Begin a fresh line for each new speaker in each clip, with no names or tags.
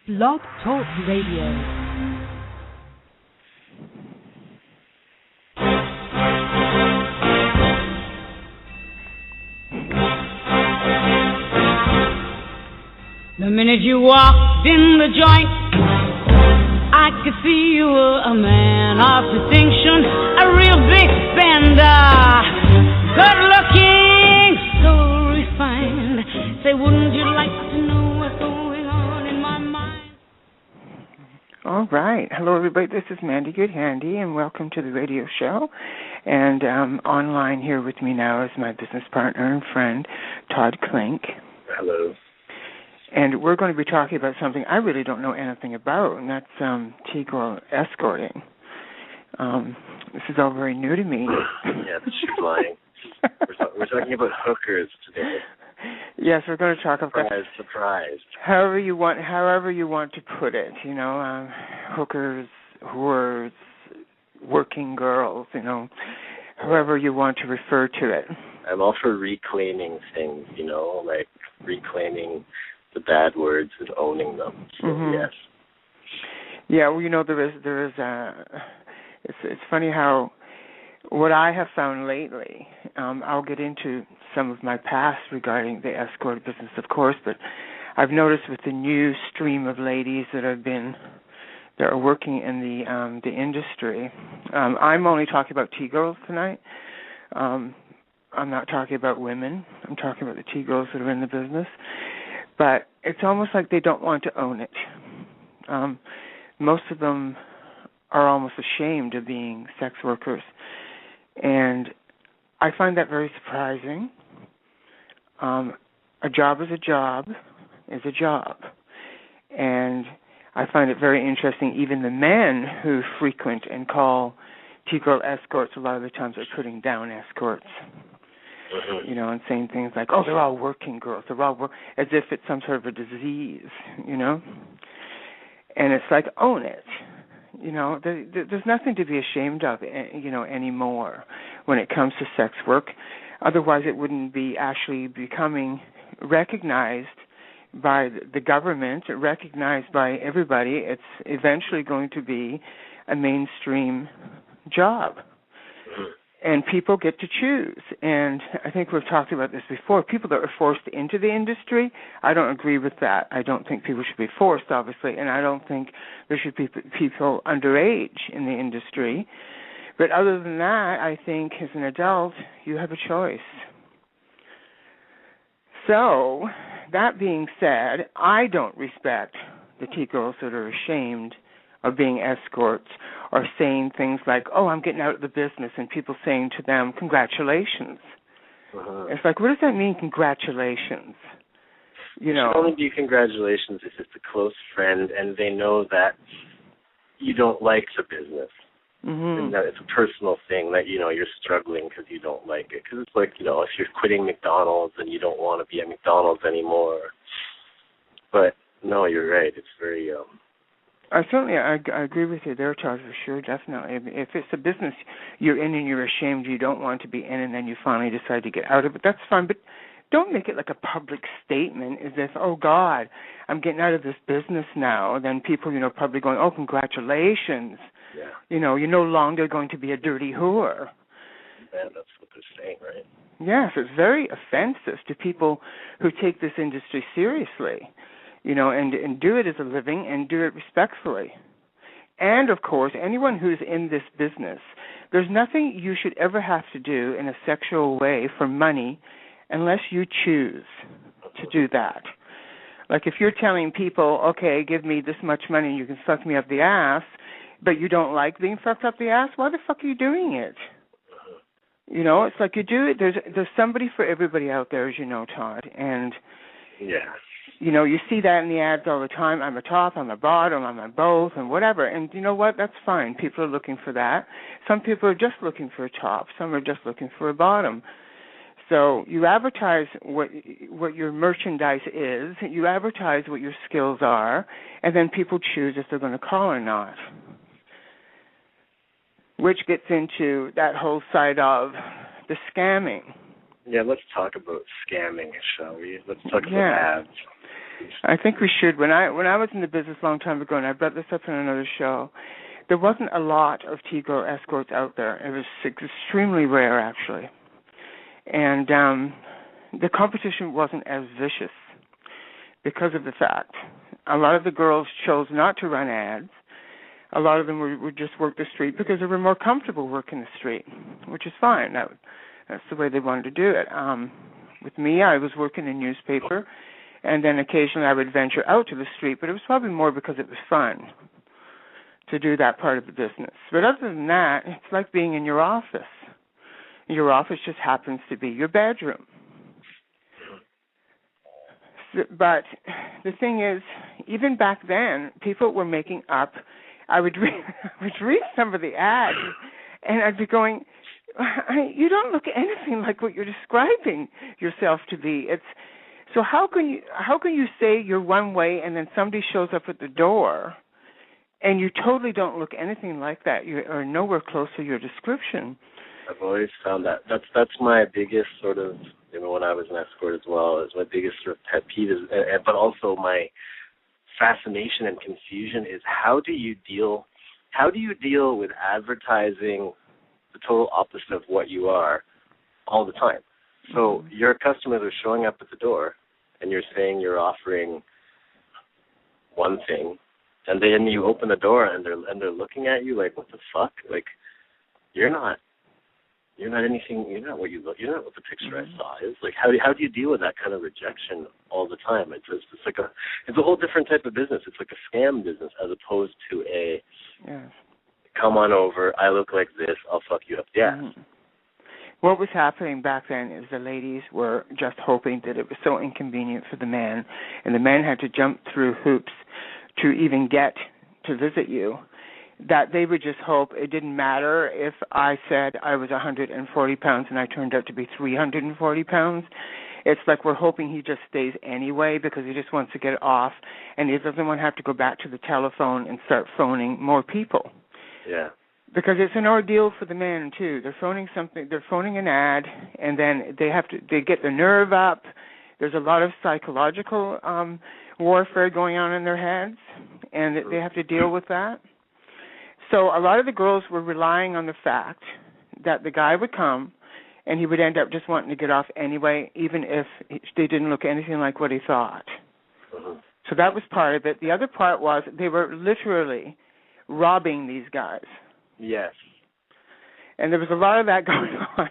Blog Talk Radio.
The minute you walked in the joint, I could see you were a man of distinction, a real big spender, good looking, so refined. Say, wouldn't you like to know what's going on in my mind?
All right. Hello, everybody. This is Mandy Goodhandy, and welcome to the radio show. And online here with me now is my business partner and friend, Todd Klink.
Hello.
And we're going to be talking about something I really don't know anything about, and that's T-Girl Escorting. This is all very new to me.
Yeah, she's lying. We're talking about hookers today.
Yes, we're going to talk about
surprise.
However you want to put it. You know, hookers, whores, working girls. You know, however you want to refer to it.
I'm all for reclaiming things. You know, like reclaiming the bad words and owning them. So, yes.
Yeah, well, you know, there is it's funny how what I have found lately, I'll get into some of my past regarding the escort business, of course, but I've noticed with the new stream of ladies that are working in the industry. I'm only talking about T-girls tonight. I'm not talking about women. I'm talking about the T-girls that are in the business. But it's almost like they don't want to own it. Most of them are almost ashamed of being sex workers. And I find that very surprising. A job is a job is a job. And I find it very interesting, even the men who frequent and call T-Girl Escorts, a lot of the times are putting down escorts. You know, and saying things like, oh, they're all working girls. They're all as if it's some sort of a disease, you know. And it's like, own it. You know, there's nothing to be ashamed of, you know, anymore when it comes to sex work. Otherwise, it wouldn't be actually becoming recognized by the government, recognized by everybody. It's eventually going to be a mainstream job. And people get to choose. And I think we've talked about this before. People that are forced into the industry, I don't agree with that. I don't think people should be forced, obviously, and I don't think there should be people underage in the industry. But other than that, I think as an adult, you have a choice. So, that being said, I don't respect the T-girls that are ashamed of being escorts or saying things like, oh, I'm getting out of the business, and people saying to them, congratulations. It's like, what does that mean, congratulations? You know,
it should only be congratulations if it's a close friend and they know that you don't like the business. And that it's a personal thing that, you know, you're struggling because you don't like it. Because it's like, you know, if you're quitting McDonald's and you don't want to be at McDonald's anymore. But, no, you're right. It's very...
I agree with you there, Todd, for sure, definitely. If it's a business you're in and you're ashamed you don't want to be in and then you finally decide to get out of it, that's fine. But don't make it like a public statement as if, oh, God, I'm getting out of this business now. And then people, you know, probably going, oh, congratulations.
Yeah.
You know, you're no longer going to be a dirty whore.
Yeah, that's what they're saying, right?
Yes, it's very offensive to people who take this industry seriously. You know, and do it as a living and do it respectfully. And, of course, anyone who's in this business, there's nothing you should ever have to do in a sexual way for money unless you choose to do that. Like if you're telling people, okay, give me this much money and you can suck me up the ass, but you don't like being fucked up the ass, why the fuck are you doing it? You know, it's like you do it. There's somebody for everybody out there, as you know, Todd. And, you know, you see that in the ads all the time. I'm a top, I'm a bottom, I'm a both, and whatever. And you know what? That's fine. People are looking for that. Some people are just looking for a top. Some are just looking for a bottom. So you advertise what your merchandise is. You advertise what your skills are, and then people choose if they're going to call or not. Which gets into that whole side of the scamming.
Yeah, let's talk about scamming, shall we? Let's talk about ads.
I think we should. When I was in the business a long time ago, and I brought this up in another show, there wasn't a lot of T-Girl escorts out there. It was extremely rare, actually. And the competition wasn't as vicious because of the fact a lot of the girls chose not to run ads. A lot of them would just work the street because they were more comfortable working the street, which is fine. That's the way they wanted to do it. With me, I was working in newspaper, and then occasionally I would venture out to the street, but it was probably more because it was fun to do that part of the business. But other than that, it's like being in your office. Your office just happens to be your bedroom. But the thing is, even back then, people were making up. I would read some of the ads, and I'd be going, you don't look anything like what you're describing yourself to be. So how can you say you're one way and then somebody shows up at the door and you totally don't look anything like that? You are nowhere close to your description.
I've always found that. That's my biggest sort of, when I was an escort as well, is my biggest sort of pet peeve, but also my fascination and confusion is how do you deal with advertising the total opposite of what you are all the time? So your customers are showing up at the door and you're saying you're offering one thing, and then you open the door and they're looking at you like, what the fuck? Like, you're not anything, you're not what the picture I saw is. Like, how do you deal with that kind of rejection all the time? It's a whole different type of business. It's like a scam business as opposed to a come on over, I look like this, I'll fuck you up. Yeah. Mm-hmm.
What was happening back then is the ladies were just hoping that it was so inconvenient for the men, and the men had to jump through hoops to even get to visit you, that they would just hope it didn't matter if I said I was 140 pounds and I turned out to be 340 pounds. It's like we're hoping he just stays anyway because he just wants to get off, and he doesn't want to have to go back to the telephone and start phoning more people.
Yeah.
Because it's an ordeal for the men too. They're phoning an ad, and then they get the nerve up. There's a lot of psychological warfare going on in their heads, and they have to deal with that. So a lot of the girls were relying on the fact that the guy would come, and he would end up just wanting to get off anyway, even if they didn't look anything like what he thought. Mm-hmm. So that was part of it. The other part was they were literally robbing these guys.
Yes.
And there was a lot of that going on.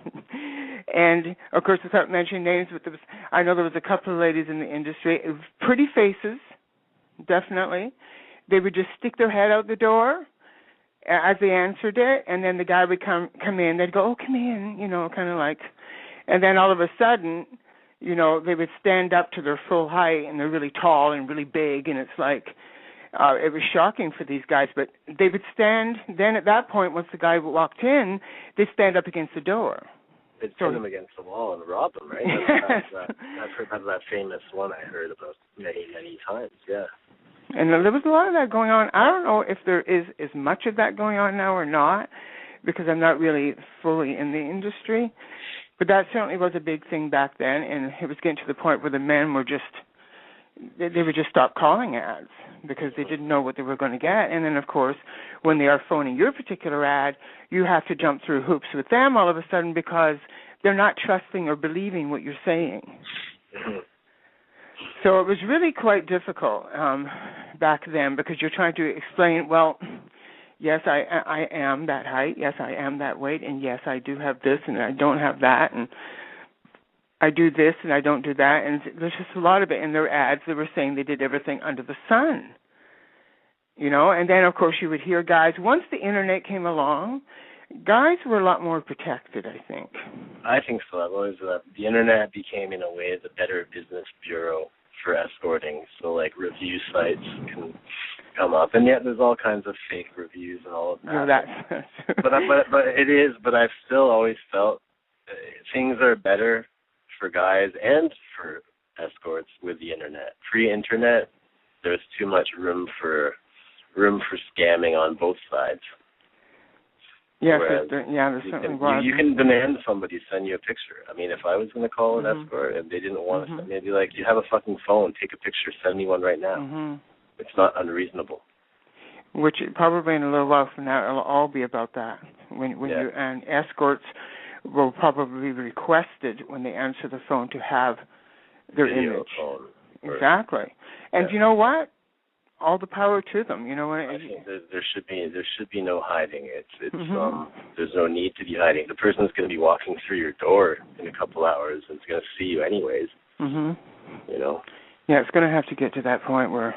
And, of course, without mentioning names, but I know there was a couple of ladies in the industry, pretty faces, definitely. They would just stick their head out the door as they answered it, and then the guy would come in. They'd go, oh, come in, kind of like. And then all of a sudden, they would stand up to their full height, and they're really tall and really big, and it's like, it was shocking for these guys, but they would stand. Then at that point, once the guy walked in, they'd stand up against the door.
They'd pin them against the wall and rob them, right?
Yes.
I've heard of that famous one I heard about many, many times, yeah.
And there was a lot of that going on. I don't know if there is as much of that going on now or not, because I'm not really fully in the industry. But that certainly was a big thing back then, and it was getting to the point where the men were they would just stop calling ads because they didn't know what they were going to get. And then, of course, when they are phoning your particular ad, you have to jump through hoops with them all of a sudden because they're not trusting or believing what you're saying. Mm-hmm. So it was really quite difficult back then because you're trying to explain, well, yes, I am that height, yes, I am that weight, and yes, I do have this and I don't have that, and I do this and I don't do that, and there's just a lot of it in their ads. They were saying they did everything under the sun, and then, of course, you would hear guys, once the Internet came along, guys were a lot more protected, I think.
I think so. I've always, the Internet became, in a way, the better business bureau for escorting, so, like, review sites can come up, and yet there's all kinds of fake reviews and all of that.
No, that's
but it is, but I've still always felt things are better for guys and for escorts with the Internet. Pre-Internet, there's too much room for scamming on both sides.
Yes, there's certainly was.
You can demand somebody send you a picture. I mean, if I was going to call an escort and they didn't want to send me, I'd be like, you have a fucking phone, take a picture, send me one right now. It's not unreasonable.
Which probably in a little while from now, it'll all be about that. When you and escorts will probably be requested when they answer the phone to have their
video
image.
Phone.
Exactly. And you know what? All the power to them. You know what?
I think there should be no hiding. There's no need to be hiding. The person's going to be walking through your door in a couple hours and is going to see you anyways. You know.
Yeah, it's going to have to get to that point where,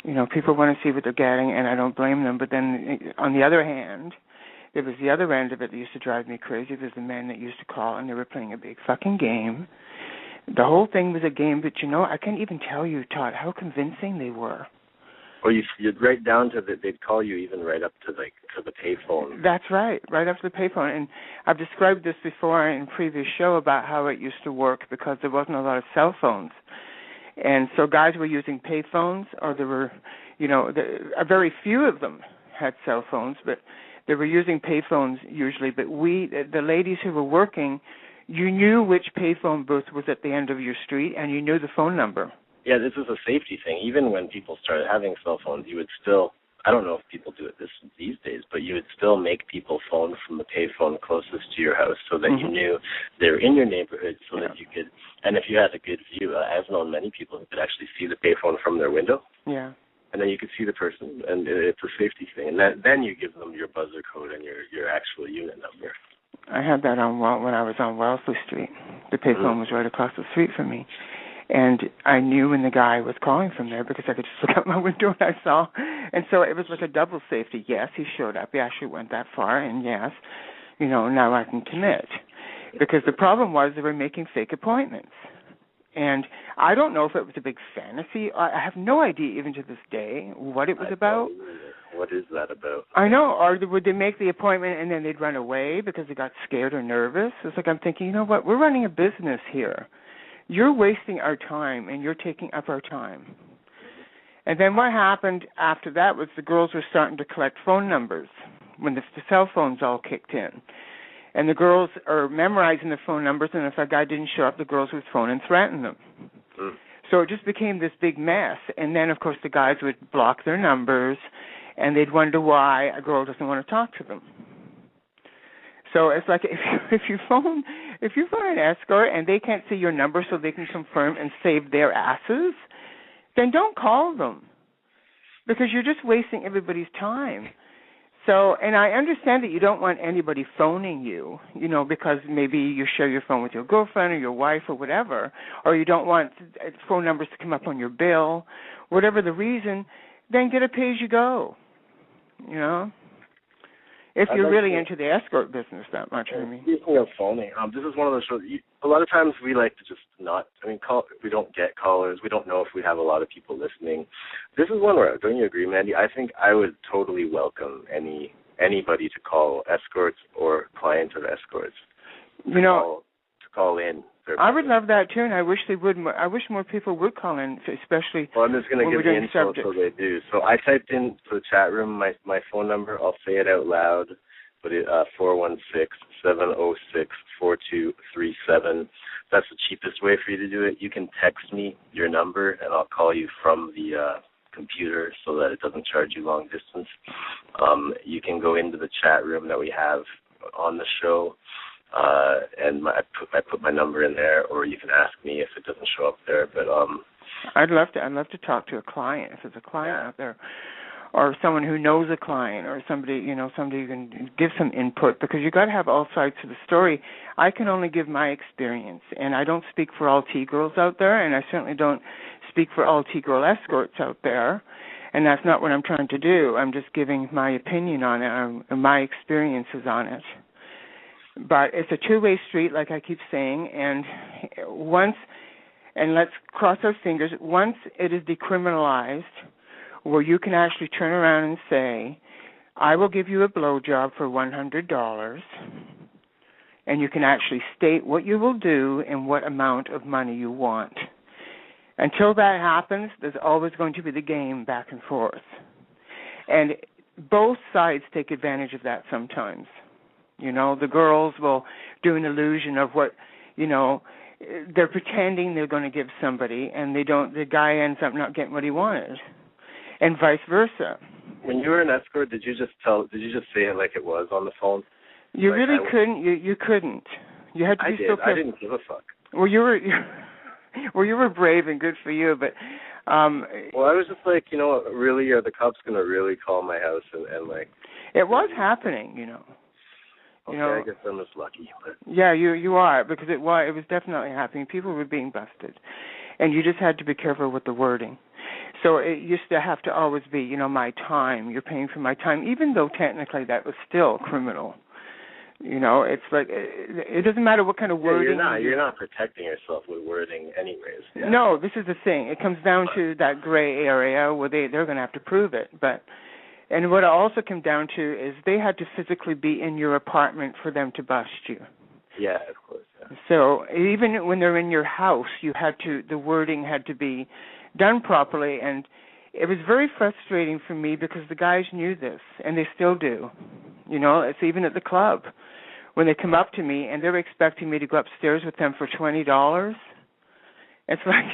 you know, people want to see what they're getting, and I don't blame them. But then, on the other hand, there was the other end of it that used to drive me crazy. There's the men that used to call, and they were playing a big fucking game. The whole thing was a game, but, you know, I can't even tell you, Todd, how convincing they were.
Or you'd right down to they'd call you even right up to the payphone.
That's right up to the payphone. And I've described this before in a previous show about how it used to work because there wasn't a lot of cell phones. And so guys were using payphones, or there were, you know, a very few of them had cell phones, but they were using payphones usually. But the ladies who were working, you knew which payphone booth was at the end of your street, and you knew the phone number.
Yeah, this is a safety thing. Even when people started having cell phones, you would still, I don't know if people do it these days, but you would still make people phone from the payphone closest to your house so that you knew they were in your neighborhood so that you could, and if you had a good view, I've known many people who could actually see the payphone from their window. Yeah. And then you could see the person, and it's a safety thing. And then you give them your buzzer code and your actual unit number.
I had that when I was on Wellesley Street. The payphone was right across the street from me. And I knew when the guy was calling from there because I could just look out my window and I saw. And so it was like a double safety. Yes, he showed up. He actually went that far. And yes, you know, now I can commit. Because the problem was they were making fake appointments. And I don't know if it was a big fantasy. I have no idea even to this day what it was about.
What is that about?
I know. Or would they make the appointment and then they'd run away because they got scared or nervous? It's like I'm thinking, you know what, we're running a business here. You're wasting our time and you're taking up our time. And then what happened after that was the girls were starting to collect phone numbers when the cell phones all kicked in. And the girls are memorizing the phone numbers, and if a guy didn't show up, the girls would phone and threaten them. So it just became this big mess. And then, of course, the guys would block their numbers, and they'd wonder why a girl doesn't want to talk to them. So it's like if you phone an escort and they can't see your number so they can confirm and save their asses, then don't call them because you're just wasting everybody's time. So, and I understand that you don't want anybody phoning you, you know, because maybe you share your phone with your girlfriend or your wife or whatever, or you don't want phone numbers to come up on your bill, whatever the reason, then get a pay-as-you-go, you know, if you're really into the escort business that much. I mean,
speaking of phoning, this is one of those shows. A lot of times we like to just not. I mean, we don't get callers. We don't know if we have a lot of people listening. This is one where, don't you agree, Mandy? I think I would totally welcome anybody to call escorts or clients of escorts. You know, to call in.
I would love that too, and I wish they would. I wish more people would call in, especially.
Well, I'm just going to give the info so they do. So I typed in to the chat room my phone number. I'll say it out loud, but 416-706-4237. That's the cheapest way for you to do it. You can text me your number, and I'll call you from the computer so that it doesn't charge you long distance. You can go into the chat room that we have on the show. And I put my number in there, or you can ask me if it doesn't show up there. But
I'd love to talk to a client if there's a client out there, or someone who knows a client, or somebody who can give some input, because you got to have all sides to the story. I can only give my experience, and I don't speak for all T-girls out there, and I certainly don't speak for all T-girl escorts out there. And that's not what I'm trying to do. I'm just giving my opinion on it and my experiences on it. But it's a two-way street, like I keep saying, and let's cross our fingers, once it is decriminalized, where you can actually turn around and say, I will give you a blowjob for $100, and you can actually state what you will do and what amount of money you want. Until that happens, there's always going to be the game back and forth. And both sides take advantage of that sometimes. The girls will do an illusion of what, they're pretending they're going to give somebody, and they don't. The guy ends up not getting what he wanted, and vice versa.
When you were an escort, did you just say it like it was on the phone?
You really couldn't. You couldn't. You had to be so careful.
I didn't give a fuck.
Well, you were brave and good for you, but.
Well, I was just like, really, are the cops going to really call my house and like...
It was happening,
Okay, I guess I'm just lucky. But...
Yeah, you are, because it was definitely happening. People were being busted, and you just had to be careful with the wording. So it used to have to always be, my time. You're paying for my time, even though technically that was still criminal. It's like it doesn't matter what kind of wording.
You're not protecting yourself with wording, anyways. Yeah.
No, this is the thing. It comes down to that gray area where they're going to have to prove it. And what it also came down to is they had to physically be in your apartment for them to bust you.
Yeah, of course. Yeah.
So even when they're in your house, the wording had to be done properly, and it was very frustrating for me because the guys knew this, and they still do. It's even at the club. When they come up to me and they're expecting me to go upstairs with them for $20, it's like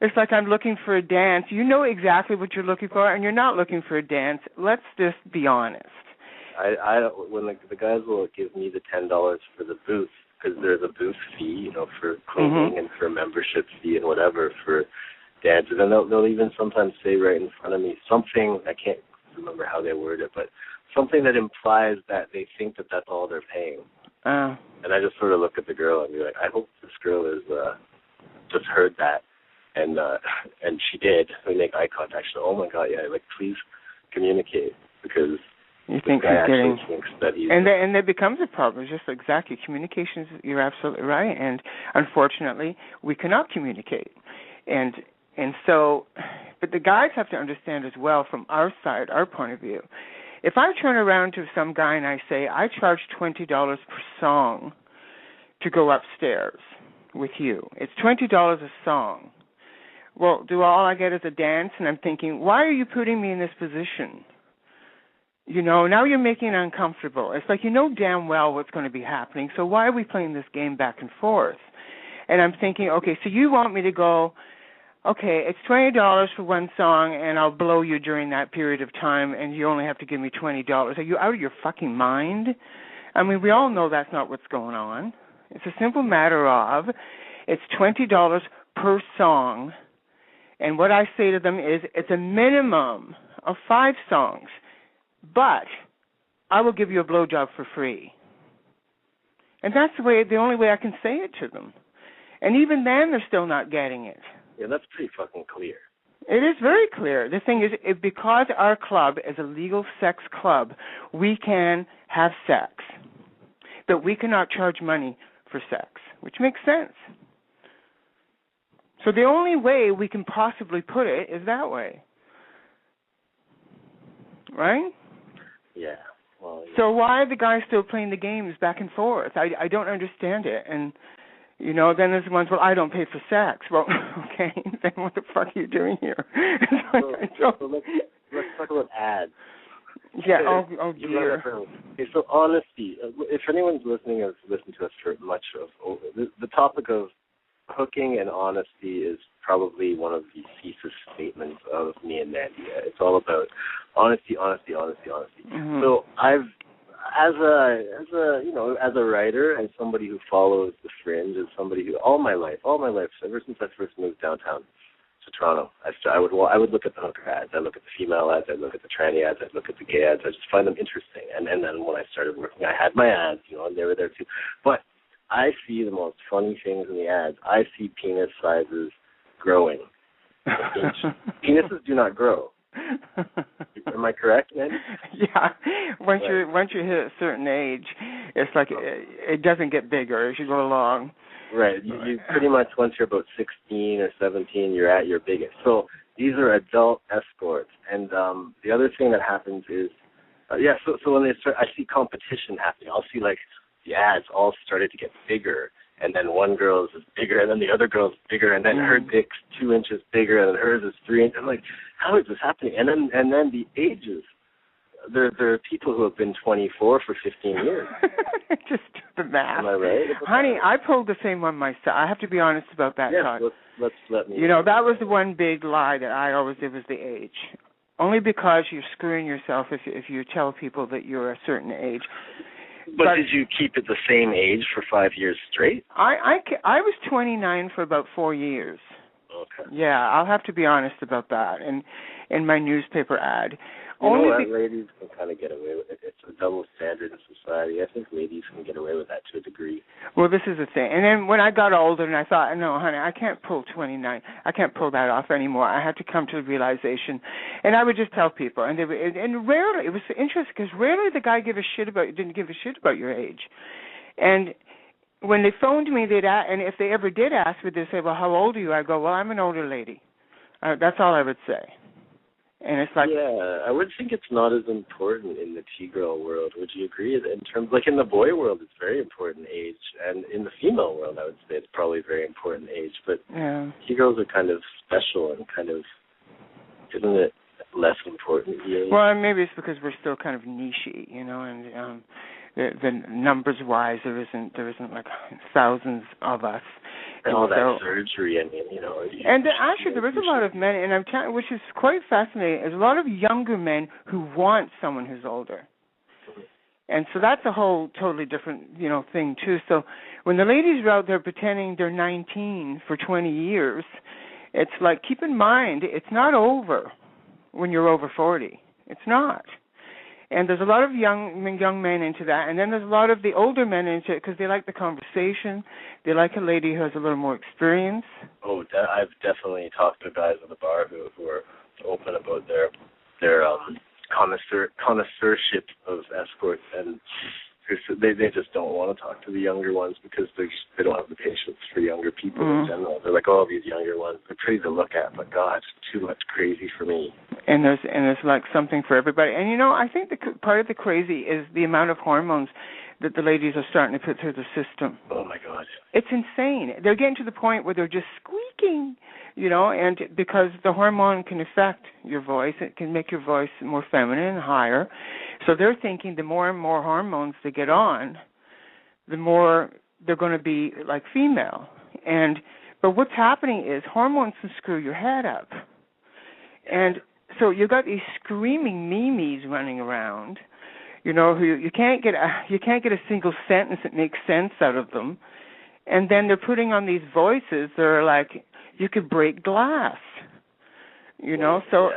it's like I'm looking for a dance. You know exactly what you're looking for, and you're not looking for a dance. Let's just be honest.
I don't. When the guys will give me the $10 for the booth, because there's a booth fee, for clothing and for membership fee and whatever for dances, and they'll even sometimes say right in front of me something, I can't remember how they word it, but something that implies that they think that that's all they're paying. And I just sort of look at the girl and be like, I hope this girl has just heard that, and she did. We make eye contact. She's like, oh my God, yeah, like please communicate, because
you think he's getting,
thinks that he's,
and that becomes a problem. Just exactly, communications. You're absolutely right, and unfortunately, we cannot communicate, and so, but the guys have to understand as well from our side, our point of view. If I turn around to some guy and I say, I charge $20 per song to go upstairs with you. It's $20 a song. Well, all I get is a dance, and I'm thinking, why are you putting me in this position? Now you're making it uncomfortable. It's like damn well what's going to be happening, so why are we playing this game back and forth? And I'm thinking, okay, so you want me to go, okay, it's $20 for one song, and I'll blow you during that period of time, and you only have to give me $20. Are you out of your fucking mind? I mean, we all know that's not what's going on. It's a simple matter of it's $20 per song, and what I say to them is it's a minimum of 5 songs, but I will give you a blowjob for free. And that's the only way I can say it to them. And even then, they're still not getting it.
Yeah, that's pretty fucking clear.
It is very clear. The thing is, because our club is a legal sex club, we can have sex. But we cannot charge money for sex, which makes sense. So the only way we can possibly put it is that way. Right?
Yeah. Well, yeah.
So why are the guys still playing the games back and forth? I don't understand it. And then there's the ones, well, I don't pay for sex. Well, okay, then what the fuck are you doing here?
So let's talk about ads.
Yeah, oh dear.
Okay, so honesty. If anyone's listening has listened to us for much of the topic of hooking and honesty is probably one of the thesis statements of me and Mandy. It's all about honesty. Mm-hmm. So I've as a writer and somebody who follows the fringe and somebody who all my life, ever since I first moved downtown to Toronto, I would look at the hooker ads, I'd look at the female ads, I'd look at the tranny ads, I'd look at the gay ads. I just find them interesting. And then when I started working, I had my ads, and they were there too. But I see the most funny things in the ads. I see penis sizes growing. Penises do not grow. Am I correct, Mandy?
Yeah. Once you hit a certain age, it's like it doesn't get bigger as you go along.
Right. You pretty much, once you're about 16 or 17, you're at your biggest. So these are adult escorts. And the other thing that happens is, so when they start, I see competition happening. I'll see like the ads all started to get bigger, and then one girl's is bigger, and then the other girl's bigger, and then her dick's 2 inches bigger, and then hers is 3 inches. I'm like, how is this happening? And then the ages. There are people who have been 24 for 15 years.
Just the math.
Am I right?
Honey, I pulled the same one myself. I have to be honest about that.
Yes, let me.
You know, that was the one big lie that I always did, was the age. Only because you're screwing yourself if you tell people that you're a certain age.
But did you keep it the same age for 5 years straight?
I was 29 for about 4 years.
Okay.
Yeah, I'll have to be honest about that. And in my newspaper ad.
You know what? Ladies can kind of get away with it. It's a double standard in society. I think ladies can get away with that to a degree.
Well, this is the thing. And then when I got older and I thought, no, honey, I can't pull 29. I can't pull that off anymore. I had to come to the realization. And I would just tell people. And rarely, it was interesting because rarely the guy didn't give a shit about your age. And when they phoned me, and if they ever did ask me, they'd say, well, how old are you? I go, well, I'm an older lady. That's all I would say. And it's like,
yeah, I would think it's not as important in the T-girl world. Would you agree? In terms, like in the boy world, it's very important age, and in the female world, I would say it's probably very important age. But T-girls are kind of special and kind of, isn't it less important?
Well, maybe it's because we're still kind of niche-y, you know, and the numbers-wise, there isn't like thousands of us.
And all that surgery, I mean, you know.
And actually, there is a lot of men, and I'm telling, which is quite fascinating. There's a lot of younger men who want someone who's older, and so that's a whole totally different, you know, thing too. So when the ladies are out there pretending they're 19 for 20 years, it's like, keep in mind, it's not over when you're over 40. It's not. And there's a lot of young men into that, and then there's a lot of the older men into it because they like the conversation. They like a lady who has a little more experience.
Oh, I've definitely talked to guys at the bar who are open about their connoisseurship of escorts, and they just don't want to talk to the younger ones because they don't have the patience for younger people in general. They're like, oh, these younger ones, they're pretty to look at, but God, it's too much crazy for me.
And there's like something for everybody. And you know, I think part of the crazy is the amount of hormones that the ladies are starting to put through the system.
Oh my God,
it's insane. They're getting to the point where they're just squeaking, you know, and because the hormone can affect your voice, it can make your voice more feminine and higher. So they're thinking the more and more hormones they get on, the more they're going to be like female. But what's happening is hormones can screw your head up. And so you've got these screaming memes running around, you know, who you can't get a single sentence that makes sense out of them. And then they're putting on these voices that are like, you could break glass, you know. So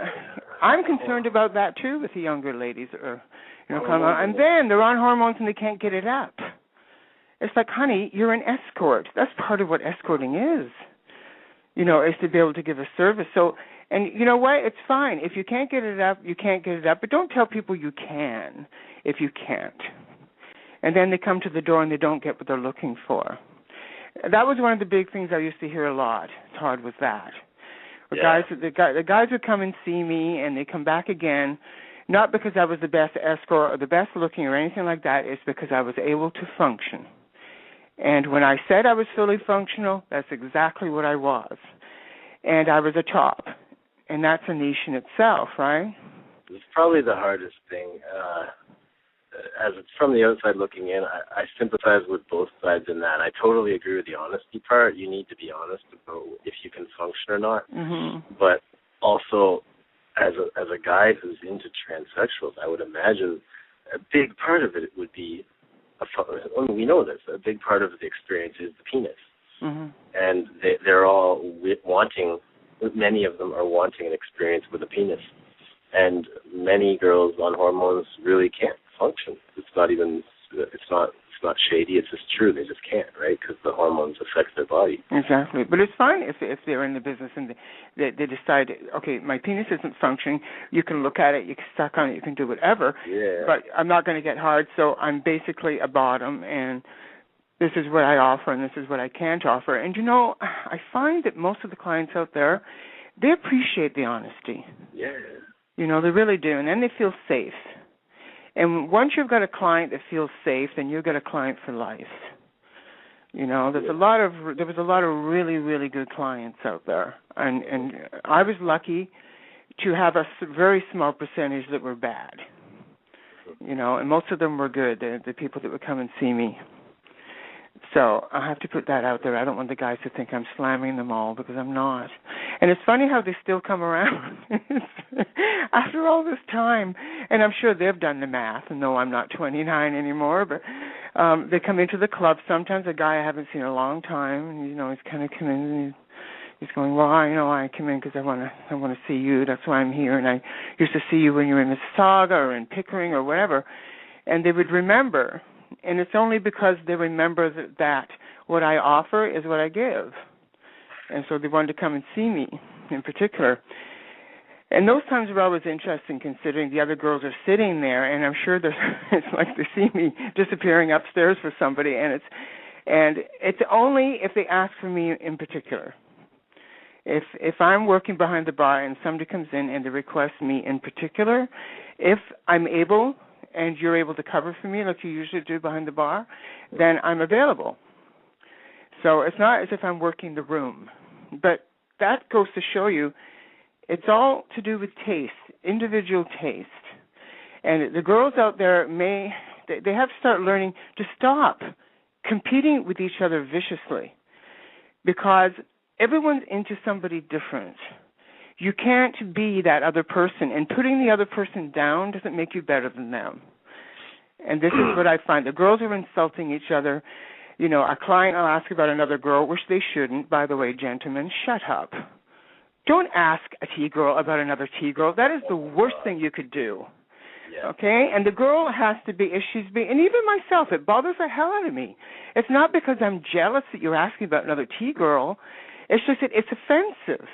I'm concerned about that too with the younger ladies that are, you know, coming on. And then they're on hormones and they can't get it up. It's like, honey, you're an escort. That's part of what escorting is, you know, is to be able to give a service. So, and you know what? It's fine. If you can't get it up, you can't get it up. But don't tell people you can if you can't. And then they come to the door and they don't get what they're looking for. That was one of the big things I used to hear a lot. It's hard with that. The guys would come and see me, and they come back again, not because I was the best escort or the best looking or anything like that. It's because I was able to function. And when I said I was fully functional, that's exactly what I was. And I was a top. And that's a niche in itself, right?
It's probably the hardest thing. As it's from the outside looking in, I sympathize with both sides in that. I totally agree with the honesty part. You need to be honest about if you can function or not. Mm-hmm. But also, as a guy who's into transsexuals, I would imagine a big part of it would be, we know this, a big part of the experience is the penis. Mm-hmm. And they're all wanting, many of them are wanting an experience with a penis. And many girls on hormones really can't function. It's not shady. It's just true. They just can't, right? Because the hormones affect their body.
Exactly. But it's fine if they're in the business and they decide, okay, my penis isn't functioning. You can look at it. You can suck on it. You can do whatever.
Yeah.
But I'm not going to get hard, so I'm basically a bottom, and this is what I offer, and this is what I can't offer. And, you know, I find that most of the clients out there, they appreciate the honesty.
Yeah.
You know, they really do. And then they feel safe. And once you've got a client that feels safe, then you've got a client for life. You know, there was a lot of really, really good clients out there, and I was lucky to have a very small percentage that were bad. You know, and most of them were good. The people that would come and see me. So I have to put that out there. I don't want the guys to think I'm slamming them all, because I'm not. And it's funny how they still come around after all this time. And I'm sure they've done the math and know I'm not 29 anymore. But they come into the club. Sometimes a guy I haven't seen in a long time, and you know, he's kind of come in and he's going, well, I come in because I want to see you. That's why I'm here. And I used to see you when you were in Mississauga or in Pickering or whatever. And they would remember. And it's only because they remember that what I offer is what I give. And so they wanted to come and see me in particular. And those times were always interesting, considering the other girls are sitting there, and I'm sure it's like they see me disappearing upstairs for somebody, and it's only if they ask for me in particular. If I'm working behind the bar and somebody comes in and they request me in particular, if I'm able and you're able to cover for me like you usually do behind the bar, then I'm available. So it's not as if I'm working the room. But that goes to show you it's all to do with taste, individual taste. And the girls out there they have to start learning to stop competing with each other viciously, because everyone's into somebody different. You can't be that other person, and putting the other person down doesn't make you better than them. And this is what I find. The girls are insulting each other. You know, a client will ask about another girl, which they shouldn't. By the way, gentlemen, shut up. Don't ask a T-girl about another T-girl. That is the worst thing you could do. Yeah. Okay? And the girl has to be, if she's being, and even myself, it bothers the hell out of me. It's not because I'm jealous that you're asking about another T-girl. It's just that it's offensive.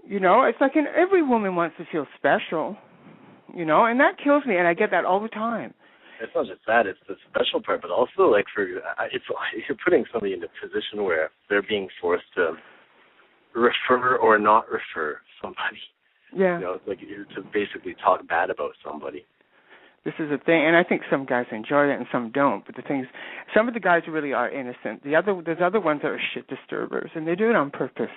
You know, it's like every woman wants to feel special, you know, and that kills me, and I get that all the time.
It's not just that, it's the special part, but also, like, you're putting somebody in a position where they're being forced to refer or not refer somebody.
Yeah.
You know, like, to basically talk bad about somebody.
This is a thing, and I think some guys enjoy it and some don't, but the thing is, some of the guys really are innocent. There's other ones that are shit disturbers, and they do it on purpose.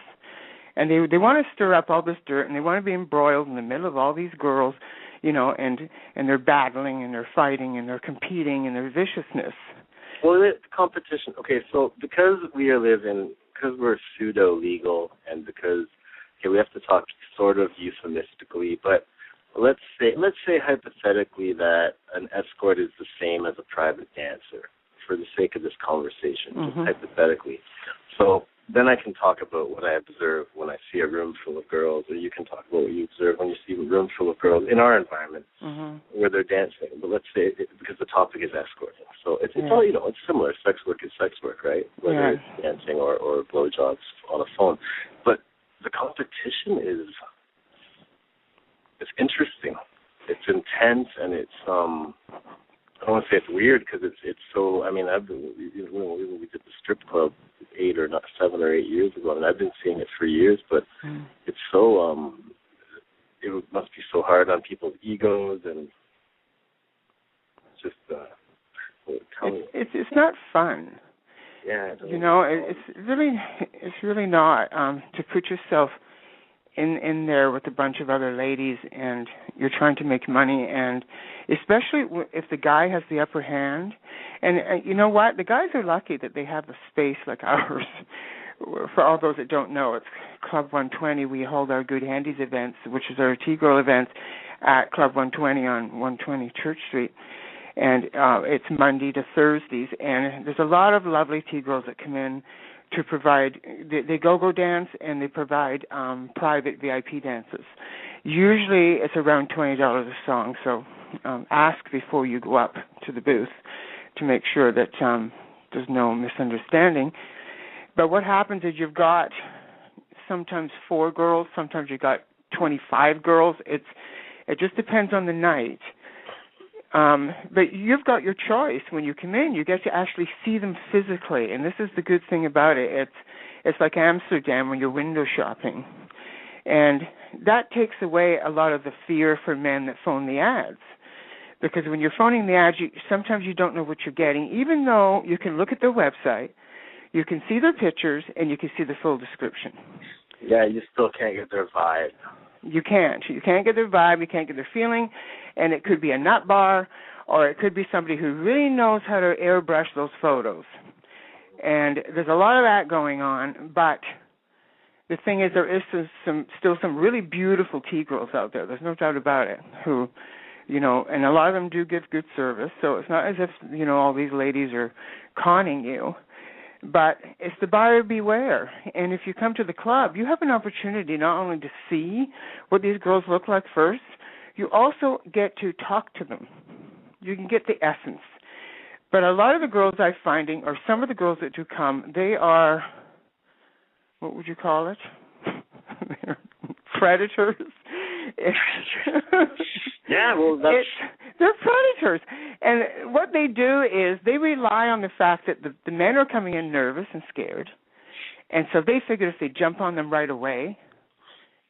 And they want to stir up all this dirt, and they want to be embroiled in the middle of all these girls, you know, and they're battling, and they're fighting, and they're competing, and their viciousness.
Well, it's competition. Okay, so because we're pseudo-legal, and because, okay, we have to talk sort of euphemistically, but let's say hypothetically that an escort is the same as a private dancer, for the sake of this conversation, just hypothetically. So then I can talk about what I observe when I see a room full of girls, or you can talk about what you observe when you see a room full of girls in our environment where they're dancing. But let's say, because the topic is escorting. So it's all, you know, it's similar. Sex work is sex work, right? Whether it's dancing or blowjobs on a phone. But the competition it's interesting. It's intense, and it's, I don't want to say it's weird, because it's so, I mean, we did the strip club 7 or 8 years ago, and I've been seeing it for years, but it's so, it must be so hard on people's egos, and just,
it's not fun.
Yeah.
You know, it's really not, to put yourself in there with a bunch of other ladies, and you're trying to make money, and especially if the guy has the upper hand. And you know what? The guys are lucky that they have a space like ours. For all those that don't know, it's Club 120. We hold our Goodhandy's events, which is our T-Girl events, at Club 120 on 120 Church Street. And it's Monday to Thursdays. And there's a lot of lovely T-girls that come in to provide, they go-go dance, and they provide private VIP dances. Usually it's around $20 a song, so ask before you go up to the booth to make sure that there's no misunderstanding. But what happens is you've got sometimes 4 girls, sometimes you've got 25 girls. It just depends on the night. But you've got your choice when you come in. You get to actually see them physically, and this is the good thing about it. It's like Amsterdam when you're window shopping, and that takes away a lot of the fear for men that phone the ads, Because when you're phoning the ads, sometimes you don't know what you're getting, even though you can look at their website, you can see their pictures, and you can see the full description.
Yeah, you still can't get their vibe.
You can't. You can't get their vibe, you can't get their feeling, and it could be a nut bar, or it could be somebody who really knows how to airbrush those photos. And there's a lot of that going on, but the thing is there is still some really beautiful T-girls out there. There's no doubt about it, who, you know, and a lot of them do give good service, so it's not as if, you know, all these ladies are conning you. But it's the buyer beware. And if you come to the club, you have an opportunity not only to see what these girls look like first, you also get to talk to them. You can get the essence. But a lot of the girls I'm finding, or some of the girls that do come, they are, what would you call it? They're predators.
Yeah, well,
they're predators. And what they do is they rely on the fact that the men are coming in nervous and scared. And so they figure if they jump on them right away,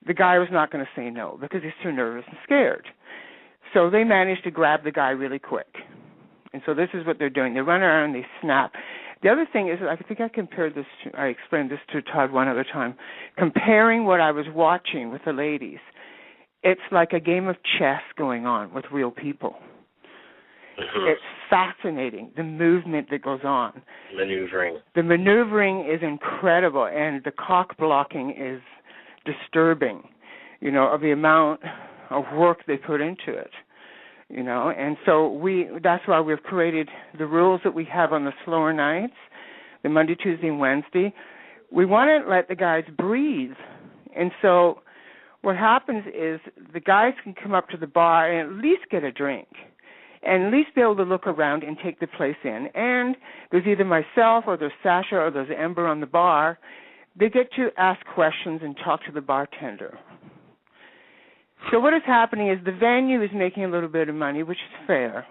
the guy was not going to say no because he's too nervous and scared. So they manage to grab the guy really quick. And so this is what they're doing. They run around and they snap. The other thing is, I think I explained this to Todd one other time, comparing what I was watching with the ladies. It's like a game of chess going on with real people. It's fascinating, the movement that goes on.
Maneuvering.
The maneuvering is incredible, and the cock blocking is disturbing, you know, of the amount of work they put into it, you know. And so that's why we've created the rules that we have on the slower nights, the Monday, Tuesday, and Wednesday. We want to let the guys breathe. And so what happens is the guys can come up to the bar and at least get a drink and at least be able to look around and take the place in. And there's either myself or there's Sasha or there's Ember on the bar. They get to ask questions and talk to the bartender. So what is happening is the venue is making a little bit of money, which is fair,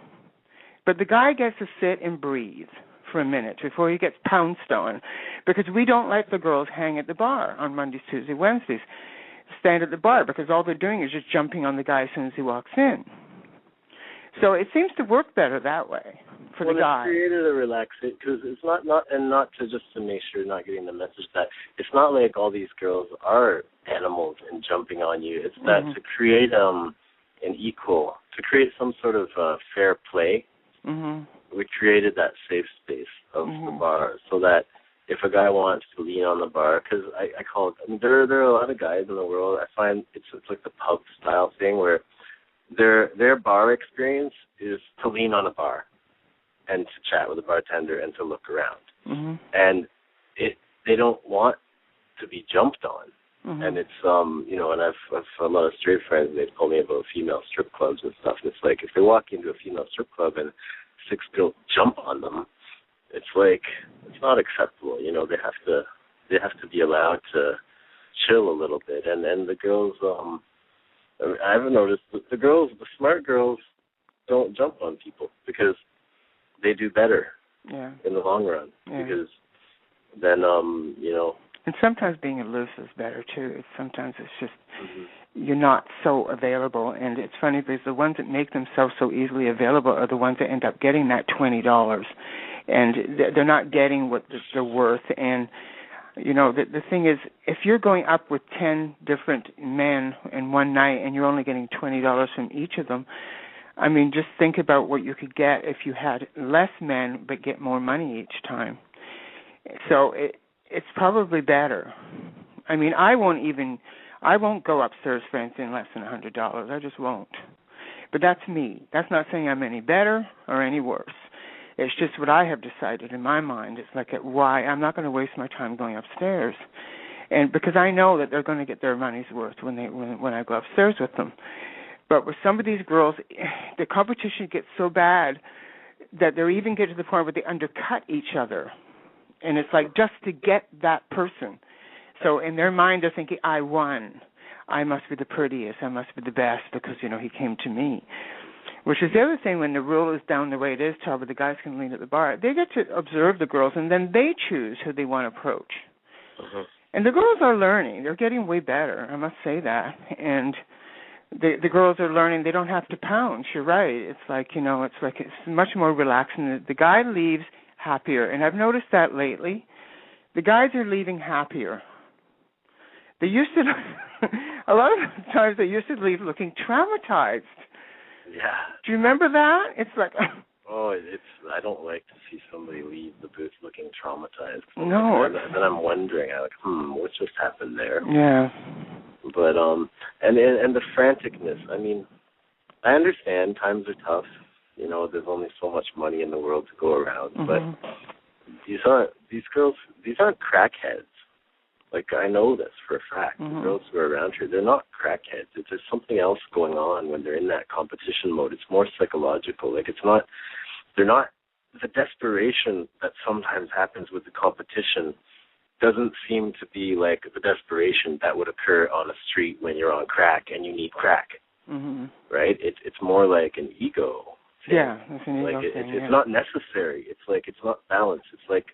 but the guy gets to sit and breathe for a minute before he gets pounced on, because we don't let the girls hang at the bar on Mondays, Tuesdays, Wednesdays, stand at the bar, because all they're doing is just jumping on the guy as soon as he walks in. So it seems to work better that way for the guy.
It's created a relaxation, because it's not to just to make sure you're not getting the message that it's not like all these girls are animals and jumping on you. It's that to create to create some sort of fair play. We created that safe space of the bar so that if a guy wants to lean on the bar, because I call it, I mean, there are a lot of guys in the world, I find it's like the pub style thing where their bar experience is to lean on a bar and to chat with a bartender and to look around. And they don't want to be jumped on. And it's, you know, and I've a lot of straight friends, and they've told me about female strip clubs and stuff, and it's like if they walk into a female strip club and 6 girls jump on them, it's like, it's not acceptable. You know, they have to be allowed to chill a little bit. And the girls, I've noticed that the smart girls don't jump on people because they do better in the long run. Because then, you know.
And sometimes being aloof is better, too. Sometimes it's just you're not so available. And it's funny because the ones that make themselves so easily available are the ones that end up getting that $20. And they're not getting what they're worth. And, you know, the thing is, if you're going up with 10 different men in one night and you're only getting $20 from each of them, I mean, just think about what you could get if you had less men but get more money each time. So it's probably better. I mean, I won't go upstairs for anything less than $100. I just won't. But that's me. That's not saying I'm any better or any worse. It's just what I have decided in my mind. It's like why I'm not going to waste my time going upstairs, and because I know that they're going to get their money's worth when I go upstairs with them. But with some of these girls, the competition gets so bad that they're even getting to the point where they undercut each other, and it's like just to get that person. So in their mind, they're thinking, I won. I must be the prettiest. I must be the best because, you know, he came to me. Which is the other thing when the rule is down the way it is, Todd, where the guys can lean at the bar. They get to observe the girls, and then they choose who they want to approach. And the girls are learning. They're getting way better, I must say that. And the girls are learning they don't have to pounce. You're right. It's like, it's much more relaxing. The guy leaves happier, and I've noticed that lately. The guys are leaving happier. They used to, a lot of times they used to leave looking traumatized.
Yeah.
Do you remember that? It's like...
I don't like to see somebody leave the booth looking traumatized.
No.
And then I'm wondering, what just happened there?
Yeah.
But, and the franticness, I mean, I understand times are tough. There's only so much money in the world to go around. But these aren't crackheads. Like, I know this for a fact. The girls who are around here, they're not crackheads. There's something else going on when they're in that competition mode. It's more psychological. Like, they're not, the desperation that sometimes happens with the competition doesn't seem to be like the desperation that would occur on a street when you're on crack and you need crack. Right? It's more like an ego thing.
Yeah, it's an ego thing.
It's not necessary. It's like, it's not balanced. It's like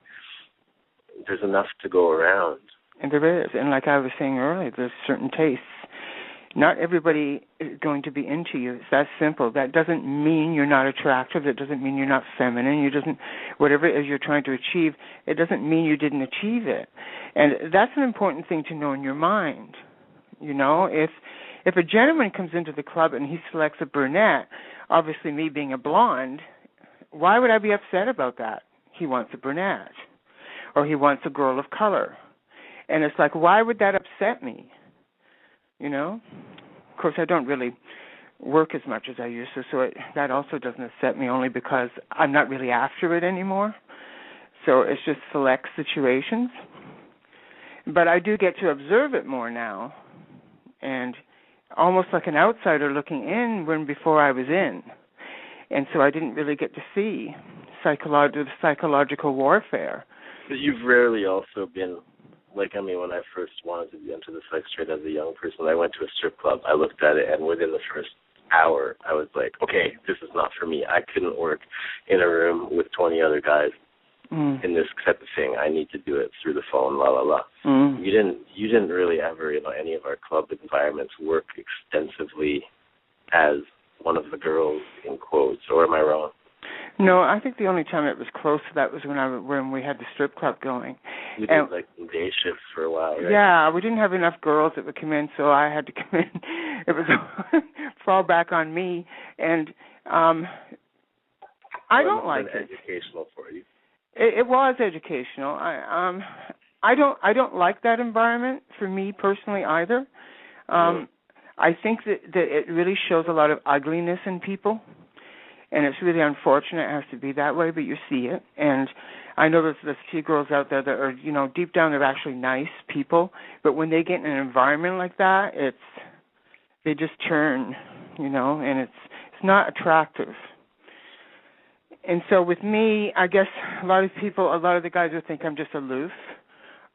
there's enough to go around.
And there is. And like I was saying earlier, there's certain tastes. Not everybody is going to be into you. It's that simple. That doesn't mean you're not attractive. It doesn't mean you're not feminine. Whatever it is you're trying to achieve, it doesn't mean you didn't achieve it. And that's an important thing to know in your mind. If a gentleman comes into the club and he selects a brunette, obviously me being a blonde, why would I be upset about that? He wants a brunette. Or he wants a girl of color. And it's like, why would that upset me? Of course, I don't really work as much as I used to, so that also doesn't upset me, only because I'm not really after it anymore. So it's just select situations. But I do get to observe it more now, and almost like an outsider looking in when before I was in. And so I didn't really get to see the psychological warfare.
But you've rarely also been... when I first wanted to enter the sex trade as a young person, I went to a strip club. I looked at it, and within the first hour, I was like, okay, this is not for me. I couldn't work in a room with 20 other guys in this type of thing. I need to do it through the phone, la, la, la. You didn't really ever, any of our club environments work extensively as one of the girls, in quotes, or am I wrong?
No, I think the only time it was close to that was when we had the strip club going.
You did day shifts for a while, right?
Yeah, we didn't have enough girls that would come in, so I had to come in. It was fall back on me, and I don't like it.
Educational for you.
It was educational. I don't like that environment for me personally either. I think that it really shows a lot of ugliness in people. And it's really unfortunate it has to be that way, but you see it. And I know there's T-girls out there that are, deep down they're actually nice people, but when they get in an environment like that, they just turn, and it's not attractive. And so with me, I guess a lot of the guys would think I'm just aloof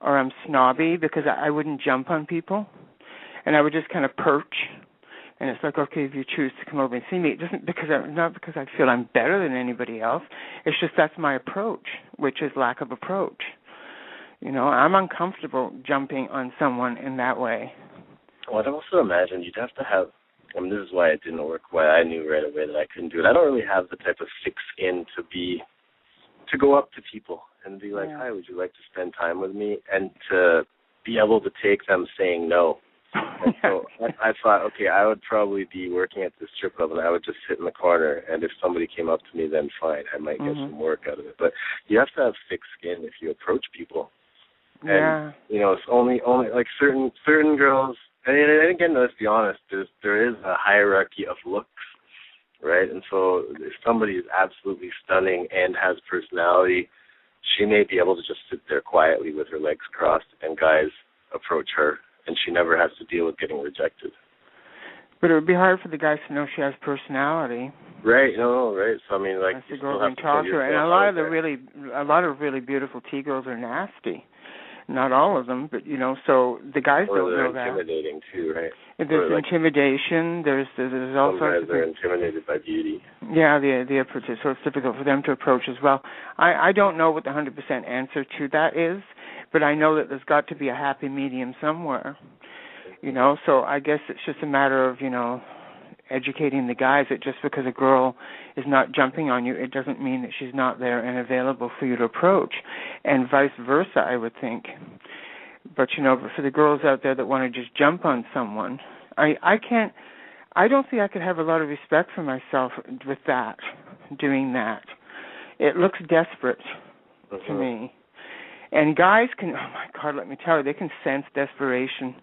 or I'm snobby because I wouldn't jump on people, and I would just kind of perch. And it's like, okay, if you choose to come over and see me, it doesn't not because I feel I'm better than anybody else. It's just that's my approach, which is lack of approach. I'm uncomfortable jumping on someone in that way.
Well, I'd also imagine you'd have to have, this is why it didn't work, why I knew right away that I couldn't do it. I don't really have the type of thick skin to go up to people and be like, hi, would you like to spend time with me? And to be able to take them saying no. And so I thought, okay, I would probably be working at this strip club and I would just sit in the corner, and if somebody came up to me, then fine, I might get some work out of it. But you have to have thick skin if you approach people. And, it's only like certain girls, and again, let's be honest, there is a hierarchy of looks, right? And so if somebody is absolutely stunning and has personality, she may be able to just sit there quietly with her legs crossed and guys approach her, and she never has to deal with getting rejected.
But it would be hard for the guys to know she has personality.
Right, right. So
that's the girl and talk to her. And a lot of really beautiful T-girls are nasty. Not all of them, but so the guys don't know that.
They're intimidating too, right?
And there's intimidation. There's all sorts of things.
Some guys are intimidated by beauty.
Yeah, the approach. So it's difficult for them to approach as well. I don't know what the 100% answer to that is, but I know that there's got to be a happy medium somewhere. You know, so I guess it's just a matter of, you know, educating the guys that just because a girl is not jumping on you, it doesn't mean that she's not there and available for you to approach, and vice versa, I would think. But, you know, for the girls out there that want to just jump on someone, I don't think I could have a lot of respect for myself with that, doing that. It looks desperate to me. And guys can, oh my God, let me tell you, they can sense desperation,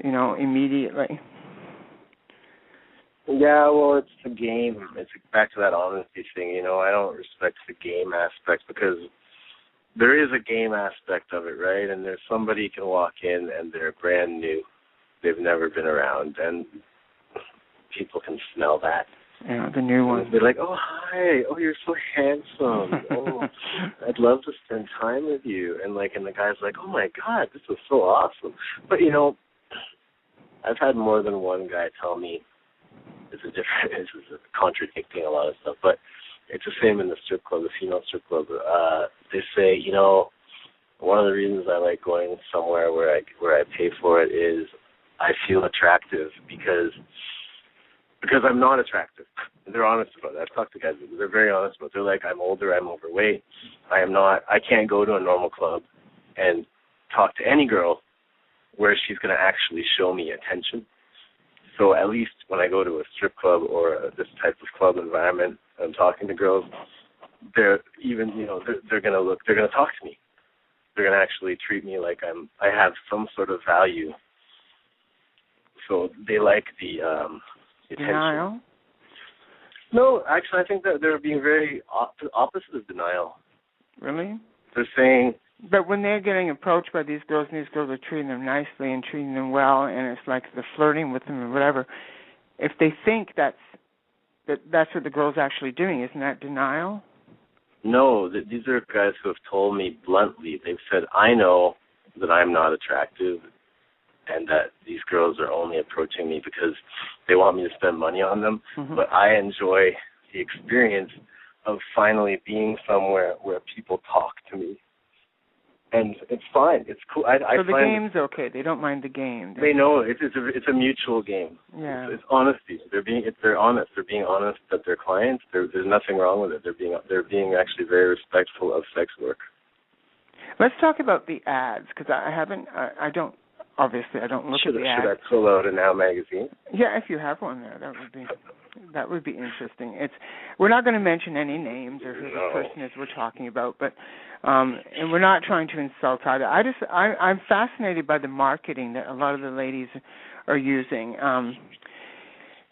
you know, immediately.
Yeah, well, it's the game. It's back to that honesty thing, you know. I don't respect the game aspect because there is a game aspect of it, right? And there's somebody can walk in and they're brand new. They've never been around, and people can smell that.
Yeah, the new one.
They're like, oh, hi. Oh, you're so handsome. Oh, I'd love to spend time with you. And the guy's like, oh, my God, this is so awesome. But, you know, I've had more than one guy tell me, this is contradicting a lot of stuff, but it's the same in the strip club, the female strip club. They say, you know, one of the reasons I like going somewhere where I pay for it is I feel attractive because I'm not attractive. They're honest about it. I've talked to guys, they're very honest about it. They're like, I'm older, I'm overweight. I can't go to a normal club and talk to any girl where she's going to actually show me attention. So at least when I go to a strip club or this type of club environment, I'm talking to girls, they're going to talk to me. They're going to actually treat me like I have some sort of value. So they like the attention.
Denial?
No, actually, I think that they're being very opposite of denial.
Really?
They're saying...
But when they're getting approached by these girls, and these girls are treating them nicely and treating them well, and it's like they're flirting with them or whatever, if they think that's what the girl's actually doing, isn't that denial?
No, these are guys who have told me bluntly. They've said, I know that I'm not attractive and that these girls are only approaching me because they want me to spend money on them, but I enjoy the experience of finally being somewhere where people talk to me. And it's fine. It's cool.
So the game's okay. They don't mind the game.
They know it's a mutual game.
Yeah.
It's honesty. They're honest. They're being honest that they're clients. There's nothing wrong with it. They're being actually very respectful of sex work.
Let's talk about the ads because I don't look at the ads.
Should I pull out a Now magazine?
Yeah, if you have one there, that would be interesting. We're not going to mention any names or who the person is we're talking about, but and we're not trying to insult either. I'm fascinated by the marketing that a lot of the ladies are using.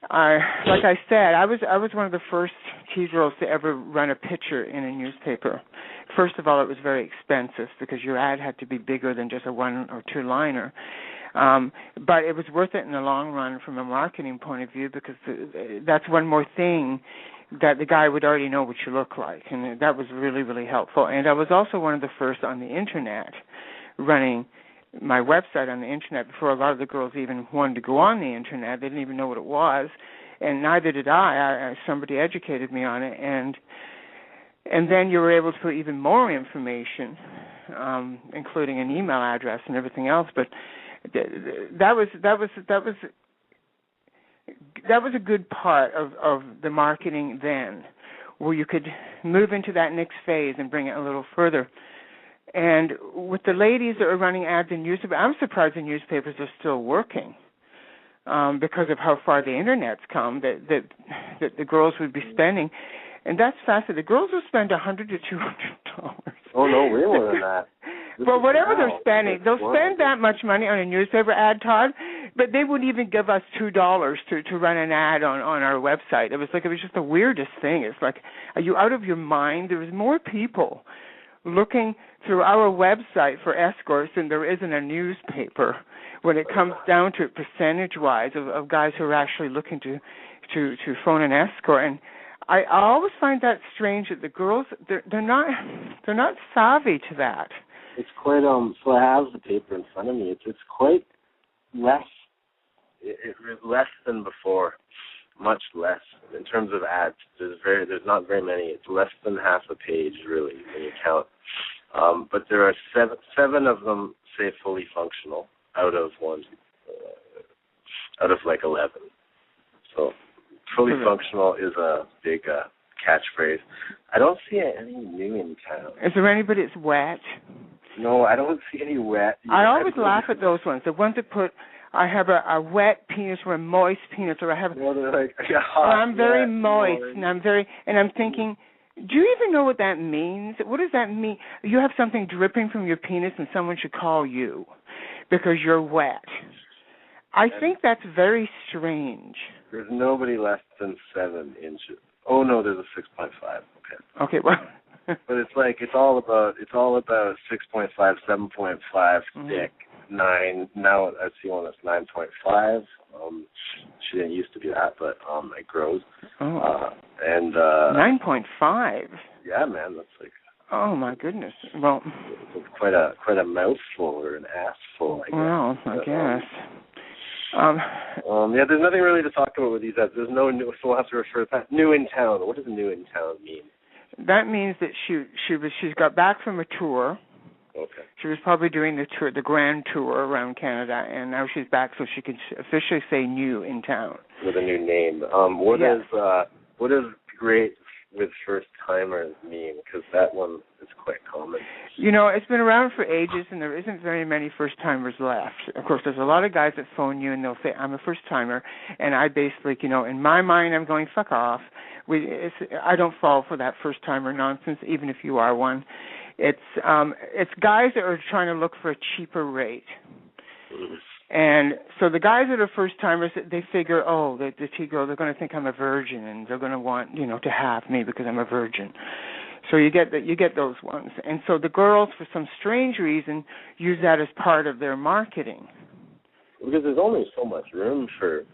Like I said, I was one of the first T-girls to ever run a picture in a newspaper. First of all, it was very expensive because your ad had to be bigger than just a one or two liner. But it was worth it in the long run from a marketing point of view because that's one more thing that the guy would already know what you look like, and that was really, really helpful. And I was also one of the first on the Internet running my website on the Internet before a lot of the girls even wanted to go on the Internet. They didn't even know what it was, and neither did I. Somebody educated me on it, and then you were able to put even more information, including an email address and everything else. But that was a good part of the marketing then, where you could move into that next phase and bring it a little further. And with the ladies that are running ads in newspapers, I'm surprised the newspapers are still working because of how far the Internet's come, that the girls would be spending. And that's fascinating. The girls will spend $100 to $200.
Oh, no, way more than that.
Well, whatever they're spending, they'll spend that much money on a newspaper ad, Todd, but they wouldn't even give us $2 to run an ad on our website. It was just the weirdest thing. It's like, are you out of your mind? There's more people looking through our website for escorts than there is in a newspaper when it comes down to it percentage-wise of guys who are actually looking to phone an escort. And I always find that strange that the girls, they're not savvy to that.
It's quite so I have the paper in front of me. It's quite less less than before, much less in terms of ads. There's not very many. It's less than half a page really when you count. But there are seven of them say fully functional out of out of like 11. So fully functional is a big catchphrase. I don't see any new in town.
Is there anybody that's wet?
No, I don't see any wet.
I always laugh at those ones. The ones that put, I have a wet penis or a moist penis, or I have.
Well, they're like,
I'm very moist, and I'm thinking, do you even know what that means? What does that mean? You have something dripping from your penis, and someone should call you because you're wet. I think that's very strange.
There's nobody less than 7 inches. Oh no, there's a 6.5. Okay.
Okay, well.
But it's like it's all about 6.5, 7.5, thick, 9. Now I see one that's 9.5. She didn't used to be that, but it grows.
Oh.
And
9.5.
Yeah, man, that's like.
Oh my goodness. Well.
It's quite a mouthful or an assful, I guess.
Well, I guess.
Yeah, there's nothing really to talk about with these ads. There's no new, so we'll have to refer to that. New in town. What does new in town mean?
That means that she's got back from a tour.
Okay.
She was probably doing the grand tour around Canada, and now she's back, so she can officially say new in town
with a new name. What does great with first timers mean? Because that one is quite common.
You know, it's been around for ages, and there isn't very many first timers left. Of course, there's a lot of guys that phone you and they'll say, "I'm a first timer," and I basically, in my mind, I'm going, "Fuck off." I don't fall for that first timer nonsense, even if you are one. It's guys that are trying to look for a cheaper rate. And so the guys that are first timers, they figure, the T-Girl, they're going to think I'm a virgin, and they're going to want, to have me because I'm a virgin. So you get those ones. And so the girls, for some strange reason, use that as part of their marketing.
Because there's only so much room for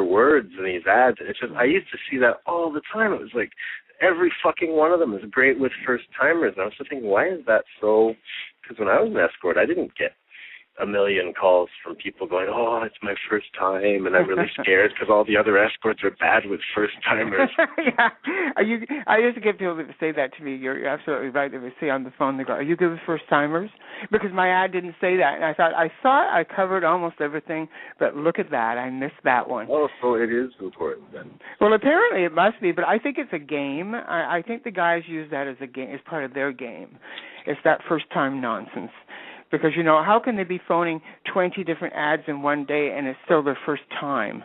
words in these ads. It's just, I used to see that all the time. It was like every fucking one of them is great with first timers. And I was just thinking, why is that so? Because when I was an escort, I didn't get a million calls from people going, "Oh, it's my first time, and I'm really scared because all the other escorts are bad with first timers."
Yeah, I used to get people to say that to me. You're absolutely right. They would say on the phone, they go, "Are you good with first timers?" Because my ad didn't say that, and I thought I covered almost everything, but look at that, I missed that one.
Oh, so it is important then.
Well, apparently it must be, but I think it's a game. I think the guys use that as a game, as part of their game. It's that first time nonsense. Because, how can they be phoning 20 different ads in one day and it's still their first time?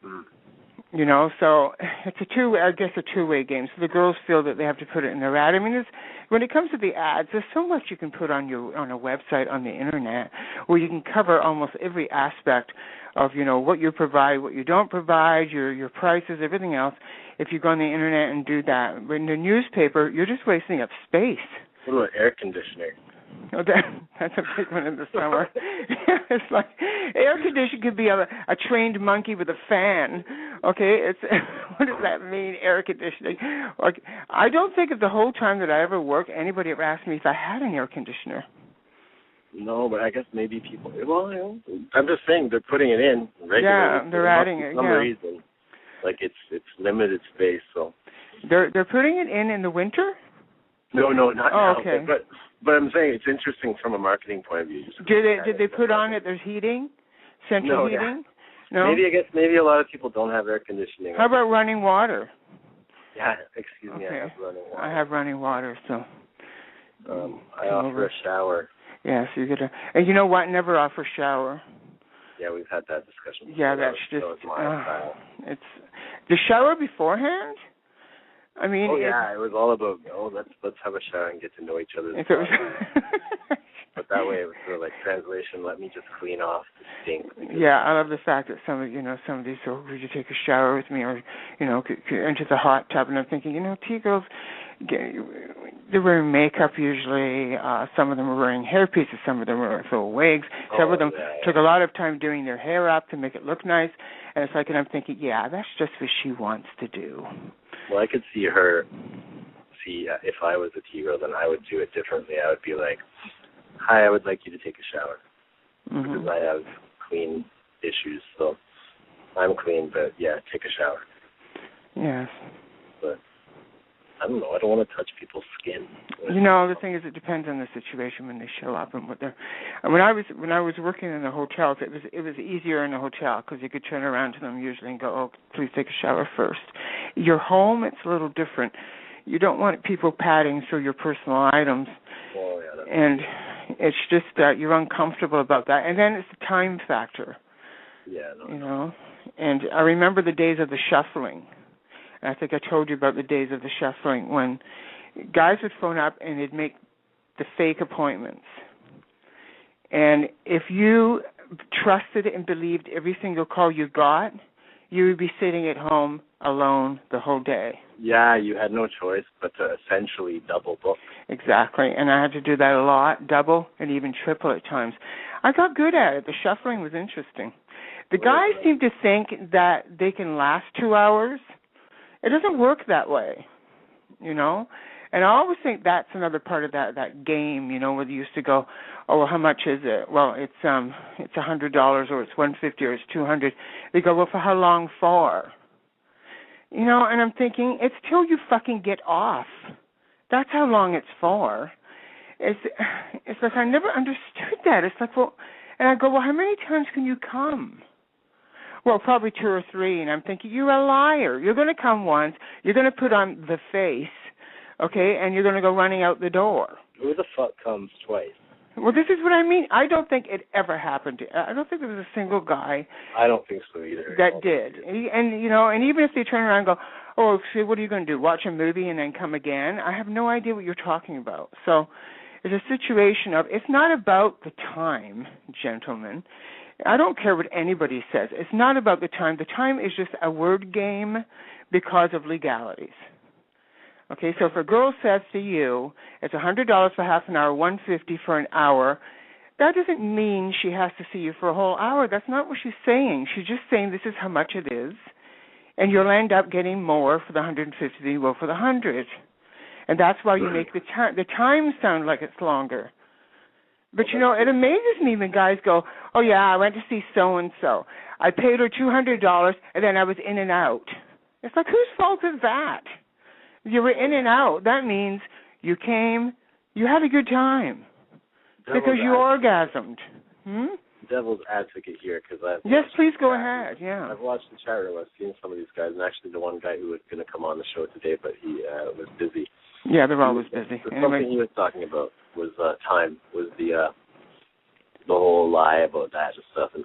So it's a two-way game. So the girls feel that they have to put it in their ad. I mean, when it comes to the ads, there's so much you can put on a website, on the internet, where you can cover almost every aspect of, what you provide, what you don't provide, your prices, everything else. If you go on the internet and do that. But in the newspaper, you're just wasting up space.
What about air conditioning?
Oh, that's a big one in the summer. It's like air conditioning could be a trained monkey with a fan. Okay, what does that mean, air conditioning? Like, I don't think of the whole time that I ever worked, anybody ever asked me if I had an air conditioner.
No, but I guess maybe people. Well, I'm just saying they're putting it in regularly.
Yeah, they're adding it.
For some reason, like it's limited space, so
they're putting it in the winter.
No, not now.
Okay.
But I'm saying it's interesting from a marketing point of view.
Did they put on it? There's heating, central heating.
Yeah. No. Maybe a lot of people don't have air conditioning.
How about running water?
Yeah, excuse me.
Okay.
I have running water.
I have running water, so.
I offer a shower.
Yeah, so you get and you know what? Never offer shower.
Yeah, we've had that discussion.
Yeah, that's just.
That was my style.
It's the shower beforehand. I mean,
it was all about let's have a shower and get to know each other. But that way it was sort of like translation. Let me just clean off the stink. Yeah,
I love the fact that somebody so would you take a shower with me, or into the hot tub, and I'm thinking, T-girls, they're wearing makeup usually. Some of them are wearing hairpieces. Some of them are full wigs. Some of them took a lot of time doing their hair up to make it look nice. And it's like, and I'm thinking, that's just what she wants to do.
Well, I could see her. If I was a T-girl, then I would do it differently. I would be like, "Hi, I would like you to take a shower because I have clean issues. So I'm clean, but take a shower."
Yes.
But I don't know. I don't want to touch people's skin.
You know, the thing is, it depends on the situation when they show up and what they're. And when I was working in the hotels, it was easier in the hotel because you could turn around to them usually and go, "Oh, please take a shower first." Your home, it's a little different. You don't want people padding through your personal items, and it's just that you're uncomfortable about that. And then it's the time factor.
Yeah.
You know, and I remember the days of the shuffling. I think I told you about the days of the shuffling when guys would phone up and they'd make the fake appointments. And if you trusted and believed every single call you got, you would be sitting at home alone the whole day.
Yeah, you had no choice but to essentially double book.
Exactly, and I had to do that a lot, double and even triple at times. I got good at it. The shuffling was interesting. The guys seem to think that they can last 2 hours. It doesn't work that way, you know. And I always think that's another part of that game, you know, where they used to go, oh, well, how much is it? Well, it's $100 or it's $150 or it's $200. They go, well, for how long for? You know, and I'm thinking, it's till you fucking get off. That's how long it's for. It's like I never understood that. It's like, well, and I go, well, how many times can you come? Well, probably 2 or 3, and I'm thinking, you're a liar. You're going to come once, you're going to put on the face, okay, and you're going to go running out the door.
Who the fuck comes twice?
Well, this is what I mean. I don't think it ever happened. I don't think there was a single guy.
I don't think so either.
That did. And, you know, and even if they turn around and go, oh, so what are you going to do, watch a movie and then come again? I have no idea what you're talking about. So it's a situation of, it's not about the time, gentlemen. I don't care what anybody says. It's not about the time. The time is just a word game because of legalities. Okay, so if a girl says to you, it's $100 for half an hour, $150 for an hour, that doesn't mean she has to see you for a whole hour. That's not what she's saying. She's just saying this is how much it is, and you'll end up getting more for the $150 than you will for the $100. And that's why you make the time sound like it's longer. But, you know, it amazes me when guys go, oh, yeah, I went to see so-and-so. I paid her $200, and then I was in and out. It's like, whose fault is that? You were in and out. That means you came, you had a good time because you orgasmed.
Devil's advocate here because I've
Yes, please go ahead, yeah.
I've watched the chat room. I've seen some of these guys, and actually the one guy who was going to come on the show today, but he was busy.
Yeah, they're always busy.
Something he was talking about was time, was the whole lie about that and stuff. And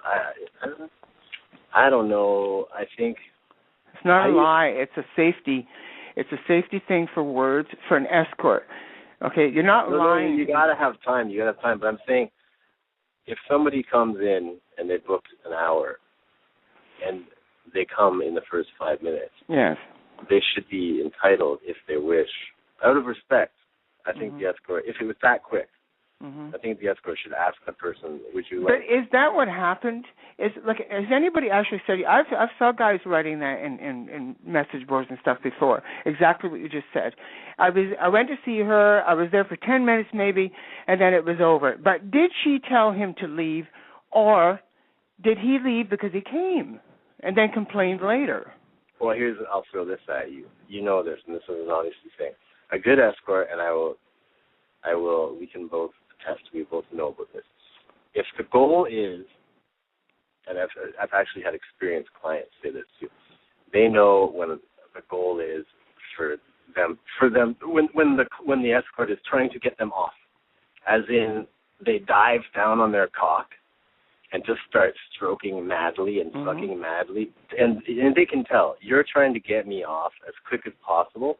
I don't know. I think
it's not a lie. It's a safety. It's a safety thing for words for an escort. Okay, you're not lying.
No, you gotta have time. You gotta have time. But I'm saying, if somebody comes in and they booked an hour, and they come in the first 5 minutes,
yes,
they should be entitled, if they wish, out of respect. I think the escort, if it was that quick, I think the escort should ask the person, would you like...
But is that what happened? Has anybody actually said... I've saw guys writing that in message boards and stuff before, exactly what you just said. I went to see her, I was there for 10 minutes maybe, and then it was over. But did she tell him to leave, or did he leave because he came and then complained later?
Well, I'll throw this at you. You know this, and this is an honest thing. A good escort, and we can both attest, we both know about this. If the goal is, and I've actually had experienced clients say this too, they know when the goal is for them when the escort is trying to get them off, as in they dive down on their cock and just start stroking madly and sucking madly, and they can tell, you're trying to get me off as quick as possible.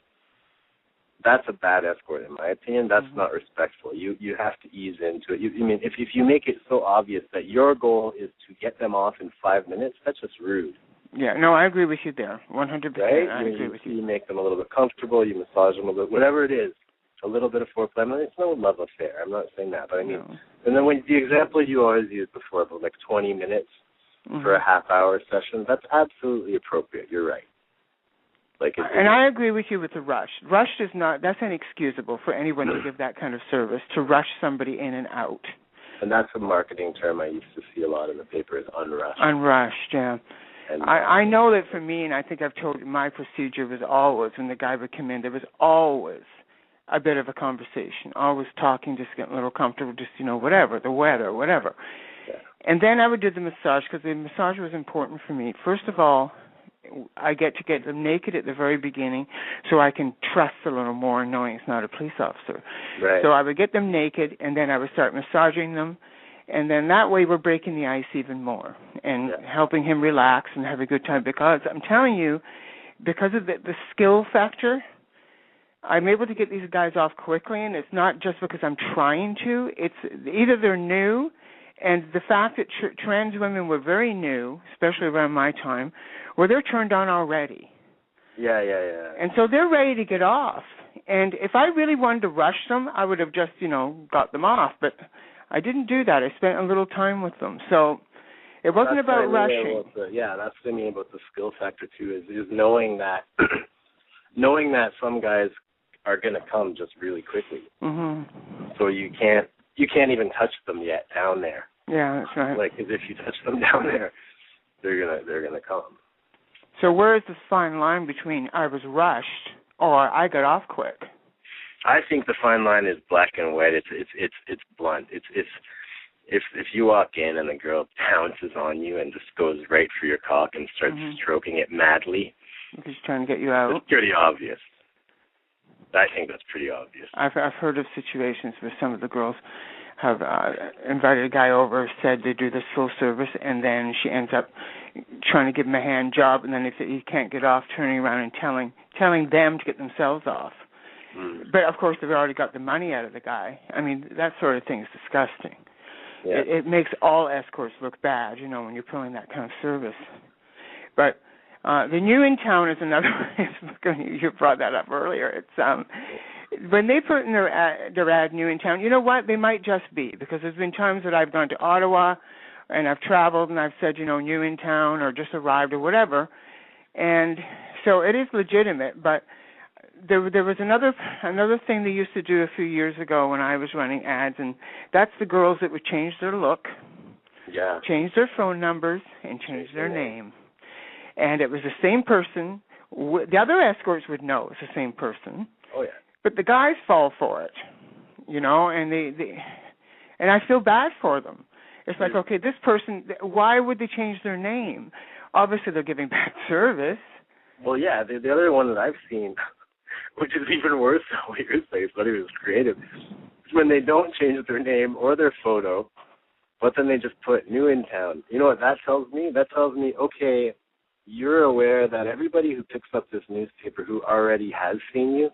That's a bad escort, in my opinion. That's not respectful. You have to ease into it. I mean, if you make it so obvious that your goal is to get them off in 5 minutes, that's just rude.
Yeah, no, I agree with you there, 100%.
Right?
I agree with you.
You make them a little bit comfortable. You massage them a little bit, whatever it is. A little bit of foreplay. I mean, it's no love affair. I'm not saying that, but I mean, and then when the example you always used before, about like 20 minutes for a half-hour session, that's absolutely appropriate. You're right. And
I agree with you with the rush. Rush is not, that's inexcusable for anyone to give that kind of service, to rush somebody in and out.
And that's a marketing term I used to see a lot in the paper, is unrushed.
Unrushed, yeah.
And
I know that for me, and I think I've told you, my procedure was always, when the guy would come in, there was always a bit of a conversation, always talking, just getting a little comfortable, just, whatever, the weather, whatever.
Yeah.
And then I would do the massage, because the massage was important for me. First of all, I get to get them naked at the very beginning so I can trust a little more knowing it's not a police officer.
Right.
So I would get them naked, and then I would start massaging them, and then that way we're breaking the ice even more and helping him relax and have a good time, because I'm telling you, because of the skill factor, I'm able to get these guys off quickly, and it's not just because I'm trying to. It's either they're new, and the fact that trans women were very new, especially around my time, where they're turned on already.
Yeah.
And so they're ready to get off. And if I really wanted to rush them, I would have just, got them off. But I didn't do that. I spent a little time with them. So it wasn't about rushing.
That's what I mean about the skill factor, too, is knowing that knowing that some guys are going to come just really quickly.
Mm-hmm.
So you can't even touch them yet down there.
Yeah, that's right.
Like, because if you touch them down there, they're gonna come.
So where is this fine line between I was rushed or I got off quick?
I think the fine line is black and white. It's blunt. It's if you walk in and the girl pounces on you and just goes right for your cock and starts stroking it madly,
she's trying to get you out.
It's pretty obvious. I think that's pretty obvious.
I've heard of situations where some of the girls have invited a guy over, said they do this full service, and then she ends up trying to give him a hand job, and then if he can't get off, turning around and telling them to get themselves off. But, of course, they've already got the money out of the guy. I mean, that sort of thing is disgusting. Yeah. It makes all escorts look bad, when you're pulling that kind of service. But the new in town is another. You brought that up earlier. It's when they put in their ad new in town. You know what? They might just be, because there's been times that I've gone to Ottawa and I've traveled and I've said new in town or just arrived or whatever, and so it is legitimate. But there was another thing they used to do a few years ago when I was running ads, and that's the girls that would change their look, change their phone numbers, and change their name. And it was the same person. The other escorts would know it's the same person.
Oh, yeah.
But the guys fall for it, and and I feel bad for them. It's like, okay, this person, why would they change their name? Obviously, they're giving bad service.
Well, yeah, the other one that I've seen, which is even worse than what you're saying, but it was creative, is when they don't change their name or their photo, but then they just put new in town. You know what that tells me? That tells me, okay, you're aware that everybody who picks up this newspaper who already has seen you,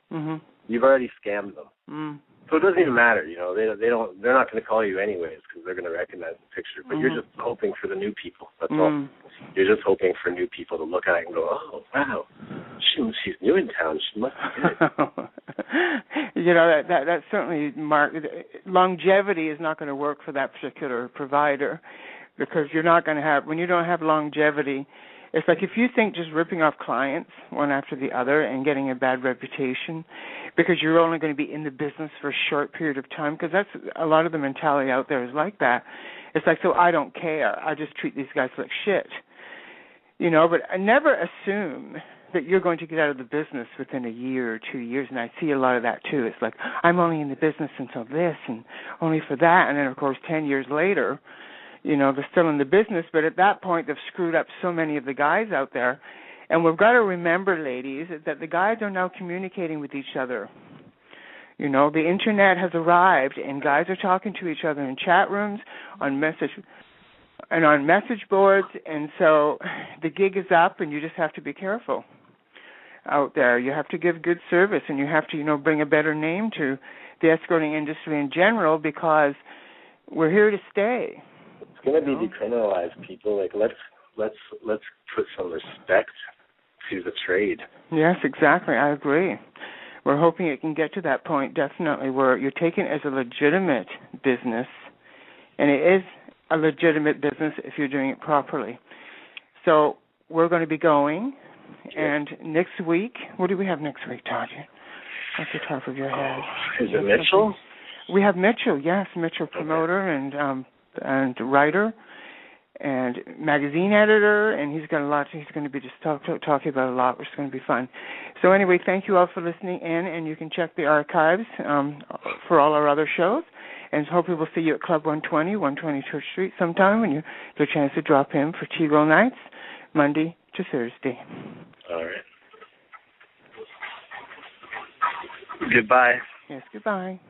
you've already scammed them. So it doesn't even matter, they're not going to call you anyways because they're going to recognize the picture. But you're just hoping for the new people. That's all. You're just hoping for new people to look at it and go, oh, wow, she's new in town. She must be good.
That's certainly longevity is not going to work for that particular provider, because you're not going to have, when you don't have longevity, it's like if you think just ripping off clients one after the other and getting a bad reputation because you're only going to be in the business for a short period of time, because that's a lot of the mentality out there is like that. It's like, so I don't care. I just treat these guys like shit. But I never assume that you're going to get out of the business within a year or 2 years, and I see a lot of that too. It's like, I'm only in the business until this and only for that, and then, of course, 10 years later, they're still in the business, but at that point they've screwed up so many of the guys out there. And we've got to remember, ladies, that the guys are now communicating with each other. The Internet has arrived, and guys are talking to each other in chat rooms, on message boards, and so the gig is up, and you just have to be careful out there. You have to give good service, and you have to, bring a better name to the escorting industry in general, because we're here to stay.
It's going to be decriminalized, people. Like, let's put some respect to the trade.
Yes, exactly. I agree. We're hoping it can get to that point, definitely, where you're taken as a legitimate business, and it is a legitimate business if you're doing it properly. So we're going to be going, and next week, what do we have next week, Todd? Off the top of your head.
Is it Mitchell?
We have Mitchell, yes, Mitchell, promoter and writer, and magazine editor, and he's got a lot. He's going to be just talking about a lot, which is going to be fun. So anyway, thank you all for listening in, and you can check the archives for all our other shows. And hopefully we'll see you at Club 120, 120 Church Street sometime when you get a chance to drop in for T-Girl Nights, Monday to Thursday.
All right. Goodbye.
Yes, goodbye.